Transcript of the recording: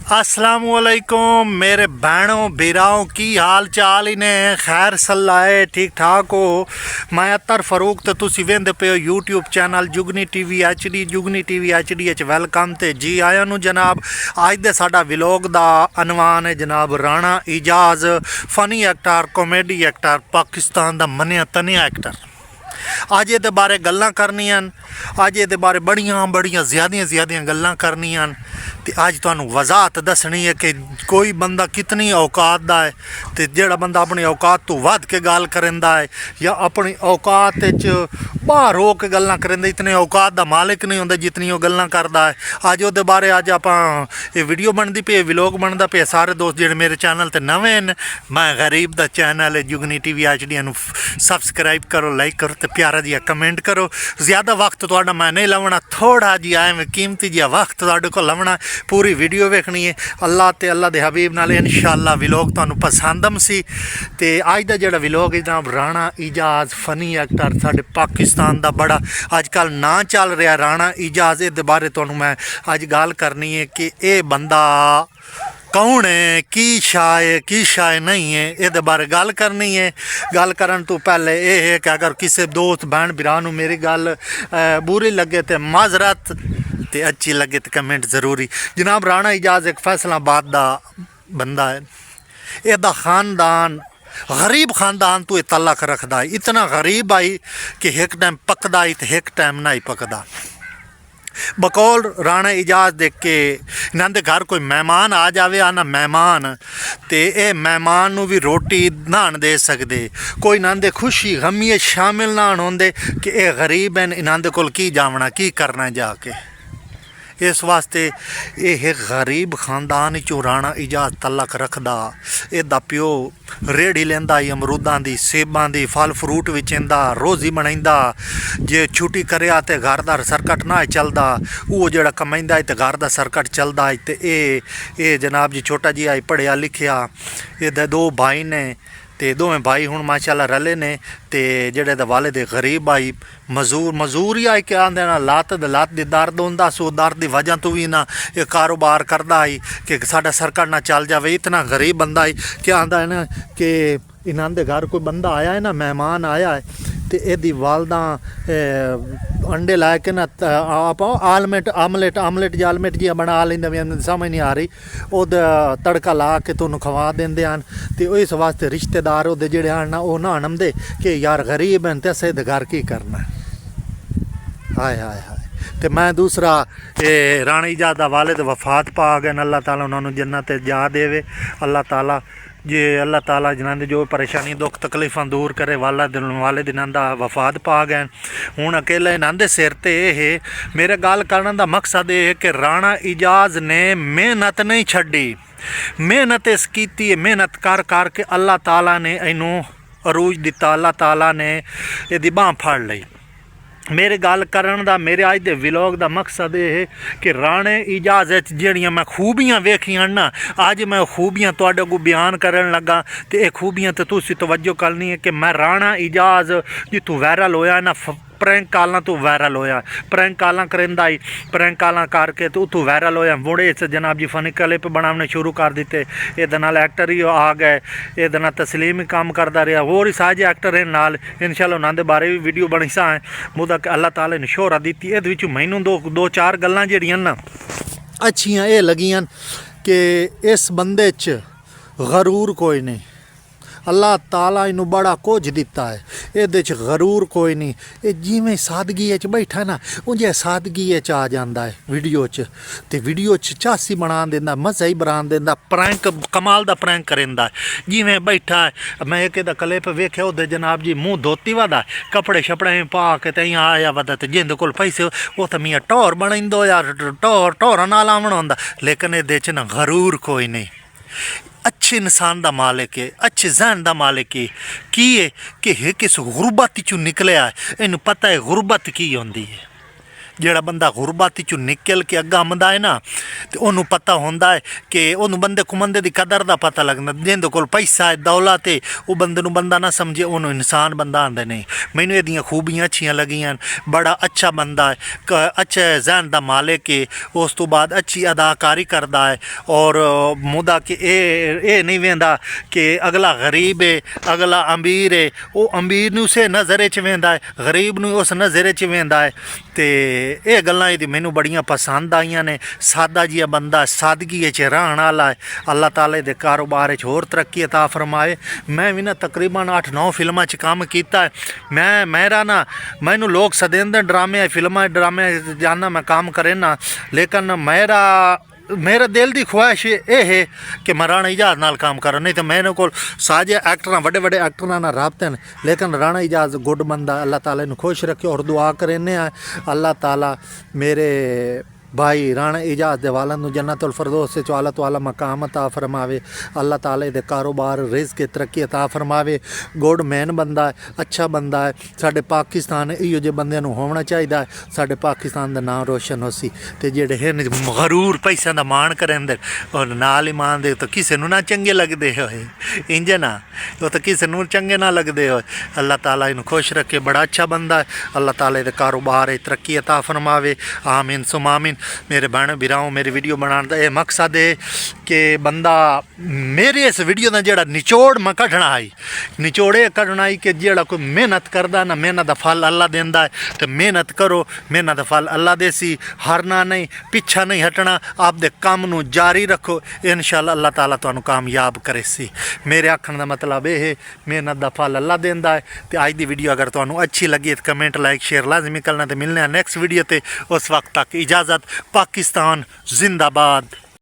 अस्सलामुअलैकुम मेरे बहनों भीराओं की हाल चाल ही ने खैर सलाए ठीक ठाक हो। मैं अतर फरूक तो तुसी वेंदे पे हो YouTube channel Jugni TV H D welcome ते जी आया नू जनाब। अज दे साडा विलोग दा अनवान है जनाब Rana Ijaz, funny actor, comedy actor, Pakistan दा मनिया तनिया एक्टर। अज ये बारे गल्लां करनियां, अज ये बारे बड़ियां ज़्यादा गल्लां करनियां ते अज तुहानू वजाहत दसनी है कि कोई बंदा कितनी औकात दा है ते जेड़ा बंदा अपनी औकात तो वध के गल करेंदा है या अपनी औकात बाहर हो के गल्लां करेंदा, इतने औकात दा मालिक नहीं होंदा जितनी वो गल्लां करदा है। अज वो बारे अज आपां ये वीडियो बनदी पे, विलोग बनदा पे। सारे दोस्त जेड़े मेरे चैनल ते नवे हैं, मैं गरीब दा चैनल है जुगनी टीवी एचडी नू सबसक्राइब करो, लाइक करो ते प्यारा जिहा कमेंट करो। ज़्यादा वक्त तुहाडा मैं नहीं लवना, थोड़ा जिहा एवं कीमती जिहा वक्त तुहाडे कोल लवना। पूरी वीडियो वेखनी है अल्लाह ते अल्लाह दे हबीब नाल, इंशाअल्लाह विलोग तुहानू पसंद सी। ते अज दा जेड़ा विलोग है जनाब राणा इजाज फनी एक्टर, साडे पाकिस्तान दा बड़ा अजकल ना चल रहा राणा इजाज। ये बारे तुहानू मैं अज गल करनी है कि ये बंदा कौन है, की शाय नहीं है, ये बारे गल करनी है। गल करन तो पहले ये है कि अगर किसी दोस्त बहन भरा नू मेरी गल बुरी लगे तो माजरत, ते अच्छी लगे तो कमेंट ज़रूरी। जनाब राणा इजाज एक फैसलाबाद दा बंदा है। एदा खानदान गरीब खानदान तो तलक रखदा है, इतना गरीब आई कि एक टाइम पकदा ही तो एक टाइम नहीं पकदा। बकौल राणा इजाज देख के इन्होंने घर कोई मेहमान आ जाए आना मेहमान तो ये मेहमान नू भी रोटी नान दे सकते, कोई इन्होंने खुशी गमी शामिल नान होंदे कि ये गरीब हैं, इन्होंने कोल की जावना की करना जाके। इस वास्ते ये गरीब खानदान चो राणा इजाज तलक रखदा। एदा प्यो रेड़ी लेंदा अमरूदां दी, सेबां दी, फल फ्रूट विचेंदा, रोज़ी बनाइंदा। जे छुट्टी करिया तो घर दा सर्कट ना चलदा, वो जेड़ा कमाइंदा है तो घर दा सर्कट चलदा है। तो ये जनाब जी छोटा जी आई पढ़िया लिखिया, ये दो भाई ने ते दोवें भाई हुण माशाअल्लाह रले ने। ते जेड़े वाले दे गरीब आई मजूर ही आई, क्या आंदे ना लत्त दी दर्द होंदा सो, दर्द की वजह तो भी ना ये कारोबार करदा आई कि साडा सर्कट ना चल जाए। इतना गरीब बंदा आई, क्या आंदा है ना कि इन्हां दे घर कोई बंदा आया है ना, मेहमान आया है तो यदी वालदा अंडे ला के ना आप आमलेट जी बना लेंदे, समझ नहीं आ रही, ओद तड़का ला के तुहानू खवा देंदे हैं। तो इस वास्ते रिश्तेदार ओदे जेड़े हैं ना वो ना नमदे कि यार गरीब हैं तो असें घर की करना। हाय हाय हाय। तो मैं दूसरा ये राणा इजाज दा वालिद वफात पा गए, अल्लाह ताला उन्होंने जन्नत जा देवे। अल्लाह ताला जे अल्लाह ताला जिन्होंने जो परेशानी दुख तकलीफां दूर करे। वाले दिन दा वफात पा गए, हूँ अकेले इन्होंने सिर ते है। मेरे गल करने का मकसद ये है कि राणा इजाज ने मेहनत नहीं छड्डी, मेहनत इस कीती, मेहनत कर के अल्लाह ताला ने इनू अरूज दिता, अल्लाह ताला ने यदी बांह फड़ ली। मेरे गल करन दा, मेरे अज दे विलोग दा मकसद ये है कि राणे इजाज जड़ियाँ मैं खूबियाँ वेखियां ना, अज मैं खूबियाँ तुहाडे को बयान करन लगा। तो ये खूबियाँ तो तुसी तवज्जो करनी है कि मैं राणा इजाज जितों वायरल होया ना, प्रैंक कालां तो वायरल होया, प्रैंक कालां करिंदा ही, प्रैंक कालां करके तो उतों वायरल होया। मुड़े इस जनाब जी फनी क्लिप बनाने शुरू कर दिते, ये एक्टर ही आ गए, ये तस्लीम ही काम करता रहा, होर ही सारे एक्टर हैं नाल। इंशाअल्लाह उन्होंने बारे भी वीडियो बनी सा है, मुदा अल्लाह ताला ने शोहरत दी। ये मैनू दो चार गल्लां जेहड़ियां ना अच्छियां ये लगियां कि इस बंदे च गरूर कोई नहीं, अल्लाह ताला इनू बड़ा कुछ दिता है, ये गरूर कोई नहीं। ये जिमें सादगी बैठा ना उंजे सादगी आ जाता है वीडियो च, तो वीडियो चासी बना देंदा, मज़ा ही बना देंदा, प्रैंक कमाल दा प्रैंक करेंदा है जिमें बैठा है। मैं एक क्लिप वेख्या उधर जनाब जी मुँह धोती वादा, कपड़े शपड़े पा के तो इं आया वादा, तो जिंद कोल पैसे वो तो मियाँ टौर बनाइंदो यार, टौर नाल आवना होंदा। लेकिन ये ना गरूर कोई नहीं, अच्छे इंसान दा मालिक है, अच्छे जहन दा मालिक है। की है कि किस गुरबत चू निकलिया है, इनू पता है गुरबत की होंदी है। ਜਿਹੜਾ ਬੰਦਾ ਗੁਰਬਤ ਚੋਂ ਨਿਕਲ ਕੇ ਅੱਗਾ ਆਉਂਦਾ ਹੈ ਨਾ ਤੇ ਉਹਨੂੰ ਪਤਾ ਹੁੰਦਾ ਹੈ ਕਿ ਉਹਨੂੰ ਬੰਦੇ ਕੁਮੰਦੇ ਦੀ ਕਦਰ ਦਾ ਪਤਾ ਲੱਗਦਾ। ਜਿਹਦੇ ਕੋਲ ਪੈਸਾ ਹੈ ਦੌਲਤ ਹੈ ਉਹ ਬੰਦੇ ਨੂੰ ਬੰਦਾ ਨਾ ਸਮਝੇ, ਉਹਨੂੰ ਇਨਸਾਨ ਬੰਦਾ ਆਂਦੇ ਨਹੀਂ। ਮੈਨੂੰ ਇਹਦੀਆਂ ਖੂਬੀਆਂ ਅੱਛੀਆਂ ਲੱਗੀਆਂ। ਬੜਾ ਅੱਛਾ ਬੰਦਾ ਹੈ, ਅੱਛੇ ਜ਼ਹਿਨ ਦਾ ਮਾलिक है, उस तो बाद अच्छी अदाकारी करता है और मुदा कि ये नहीं वेंदा कि अगला गरीब है अगला अमीर है, वो अमीर नूं उसे नज़रे च वेंदा है, गरीब नूं उस नज़रे च वेंदा है। तो ये गल्लां इहदी मैनूं बड़ियां पसंद आईयां ने। सादा जिहा बंदा सादगी च रहण वाला है। अल्लाह ताला दे कारोबार च होर तरक्की अता फरमाए। मैं भी ना तकरीबन 8-9 फिल्मां च काम कीता है। मेरा ना मैनूं लोग सदेंदे ड्रामे ड्रामे जाना मैं काम करे ना, लेकिन मेरा दिल की ख्वाहिश ये है कि मैं राणा इजाज नाल काम करा। नहीं तो मेरे को साजे एक्टर बड़े बड़े एक्टर ना रबते हैं, लेकिन राणा इजाज गुड बंदा। अल्लाह ताला इन्हूं खुश रखे और दुआ करें अल्लाह ताला मेरे भाई राणा इजाज दे वालन नूं जन्नतुल फिरदौस च आला तो आला मकाम अता फरमावे। अल्लाह ताला दे कारोबार रिज़्क़ की तरक्की अता फरमावे। गुड मैन बंदा है, अच्छा बंदा है। साडे पाकिस्तान इहो जे बंदियां नूं होना चाहिदा है। साडे पाकिस्तान दा नाम रोशन होसी। ते जेड़े हैं गरूर पैसों दा मान करेंदे और नाल ही मान दे तो किसी नूं ना चंगे लगदे होए, इंज ना वो तो किसी नूं चंगे ना लगदे होए। अल्लाह ताला इन्हूं खुश रखे, बड़ा अच्छा बंदा है। अल्लाह ताला दे कारोबार तरक्की अता फरमावे। आमीन सुम आमीन। मेरे भैन भराओ, मेरी वीडियो बनाने का यह मकसद है कि बंदा मेरे इस वीडियो का जोड़ा निचोड़ मैं कढ़ना आई, निचोड़ ये कढ़ना आई कि जोड़ा कोई मेहनत करता ना मेहनत का फल अल्लाह देंदा है। तो मेहनत करो, मेहनत का फल अल्लाह देसी। हारना नहीं, पिछा नहीं हटना, आपदे काम नूं जारी रखो, इंशाअल्लाह अल्लाह ताला तुहानूं कामयाब करे सी। मेरे आखण का मतलब ये है मेहनत का फल अल्लाह देंदा है। तो अज की वीडियो अगर तुहानूं अच्छी लगी तो कमेंट लाइक शेयर लाजमी करना। तो मिलने नेक्स्ट वीडियो ते, उस वक्त तक इजाज़त। पाकिस्तान जिंदाबाद।